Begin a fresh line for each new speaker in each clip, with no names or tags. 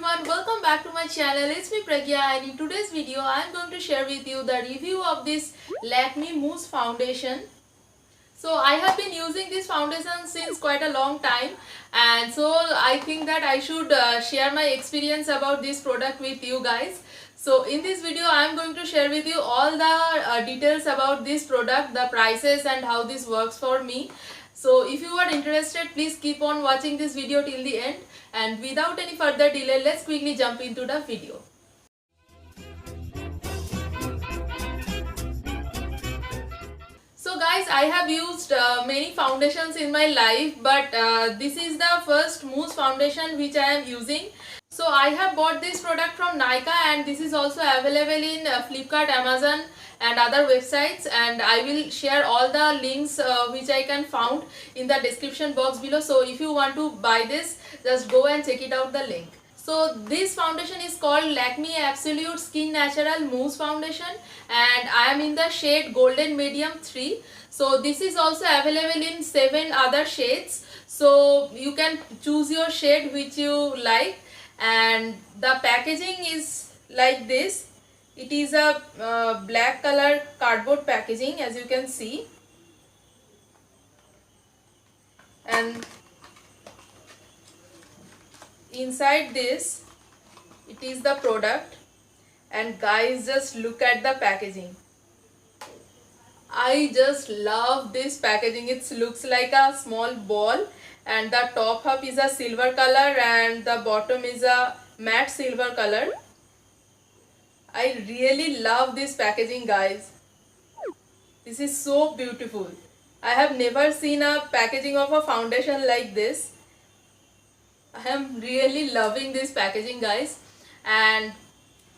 everyone, welcome back to my channel. It's me Pragnya, and in today's video I am going to share with you the review of this Lakme Mousse foundation. So I have been using this foundation since quite a long time, and so I think that I should share my experience about this product with you guys. So in this video I am going to share with you all the details about this product, the prices and how this works for me. So if you are interested, please keep on watching this video till the end, and without any further delay, let's quickly jump into the video. So guys, I have used many foundations in my life, but this is the first Mousse foundation which I am using. So I have bought this product from Nykaa, and this is also available in Flipkart, Amazon and other websites, and I will share all the links which I can found in the description box below. So if you want to buy this, just go and check it out, the link. So this foundation is called Lakme Absolute Skin Natural Mousse Foundation, and I am in the shade Golden Medium 3. So this is also available in 7 other shades, so you can choose your shade which you like. And the packaging is like this. It is a black color cardboard packaging, as you can see, and inside this it is the product. And guys, just look at the packaging. I just love this packaging. It looks like a small ball, and the top half is a silver color and the bottom is a matte silver color. I really love this packaging, guys. This is so beautiful. I have never seen a packaging of a foundation like this. I am really loving this packaging, guys. And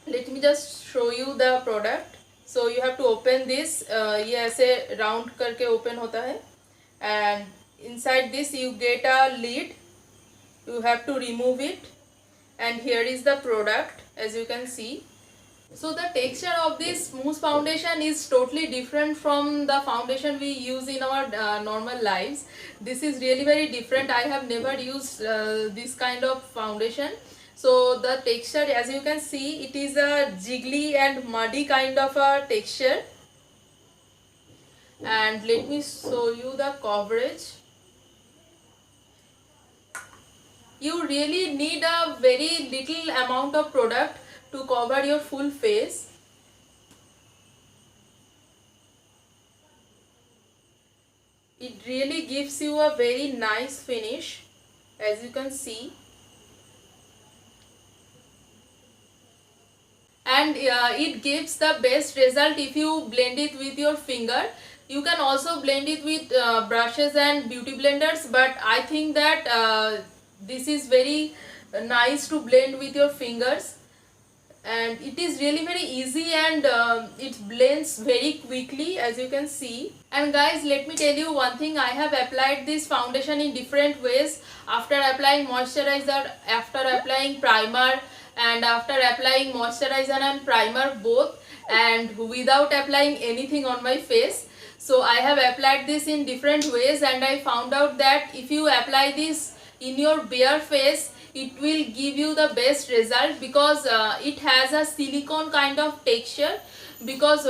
let me just show you the product. So you have to open this. ये ऐसे round करके open होता है, and inside this you get a lid. You have to remove it, and here is the product, as you can see. So the texture of this Mousse foundation is totally different from the foundation we use in our normal lives. This is really very different. I have never used this kind of foundation. So the texture, as you can see, it is a jiggly and muddy kind of a texture. And let me show you the coverage. You really need a very little amount of product to cover your full face. It really gives you a very nice finish, as you can see. And it gives the best result if you blend it with your finger. You can also blend it with brushes and beauty blenders, but I think that this is very nice to blend with your fingers, and it is really very easy, and it blends very quickly, as you can see. And guys, let me tell you one thing. I have applied this foundation in different ways. After applying moisturizer, after applying primer, and after applying moisturizer and primer both, and without applying anything on my face. So I have applied this in different ways, and I found out that if you apply this in your bare face, it will give you the best result, because it has a silicone kind of texture. Because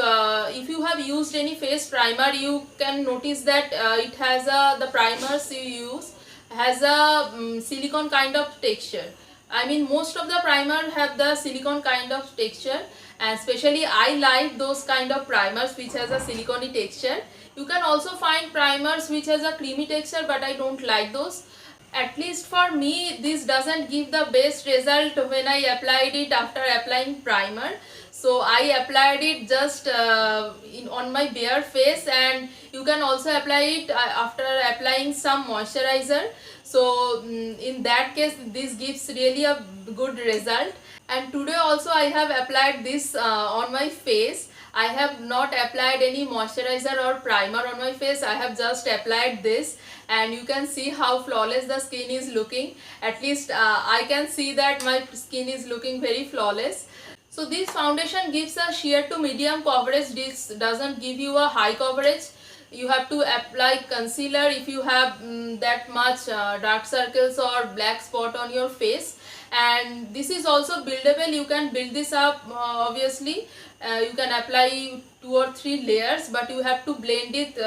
if you have used any face primer, you can notice that it has the primers you use has a silicone kind of texture. I mean, most of the primer have the silicone kind of texture, and especially I like those kind of primers which has a silicone texture. You can also find primers which has a creamy texture, but I don't like those. At least for me, this doesn't give the best result when I applied it after applying primer. So I applied it just on my bare face, and you can also apply it after applying some moisturizer. So in that case, this gives really a good result. And today also I have applied this on my face. I have not applied any moisturizer or primer on my face. I have just applied this, and you can see how flawless the skin is looking. At least I can see that my skin is looking very flawless. So this foundation gives a sheer to medium coverage. This doesn't give you a high coverage. You have to apply concealer if you have that much dark circles or black spot on your face. and this is also buildable. You can build this up, obviously. You can apply 2 or 3 layers, but you have to blend it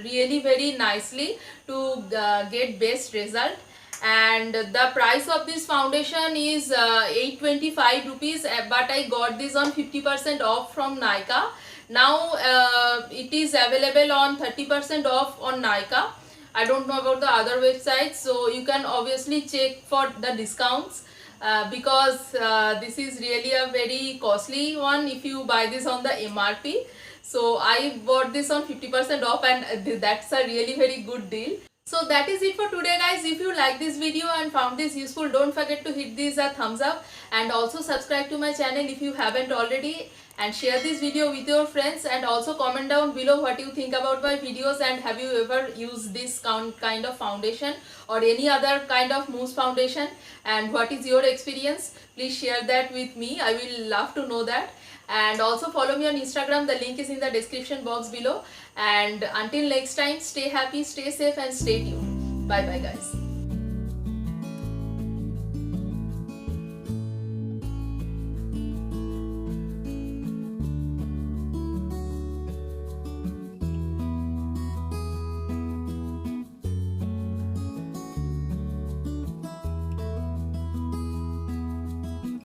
really very nicely to get best result. And the price of this foundation is 825 rupees, but I got this on 50% off from Nykaa. Now it is available on 30% off on Nykaa. I don't know about the other websites, so you can obviously check for the discounts, because this is really a very costly one if you buy this on the MRP. So I bought this on 50% off, and that's a really very good deal. So that is it for today, guys. If you like this video and found this useful, don't forget to hit this a thumbs up, and also subscribe to my channel if you haven't already, and share this video with your friends, and also comment down below what you think about my videos, and have you ever used this kind of foundation or any other kind of mousse foundation, and what is your experience. Please share that with me. I will love to know that. And also follow me on Instagram. The link is in the description box below. And until next time, stay happy, stay safe, and stay tuned. Bye bye, guys.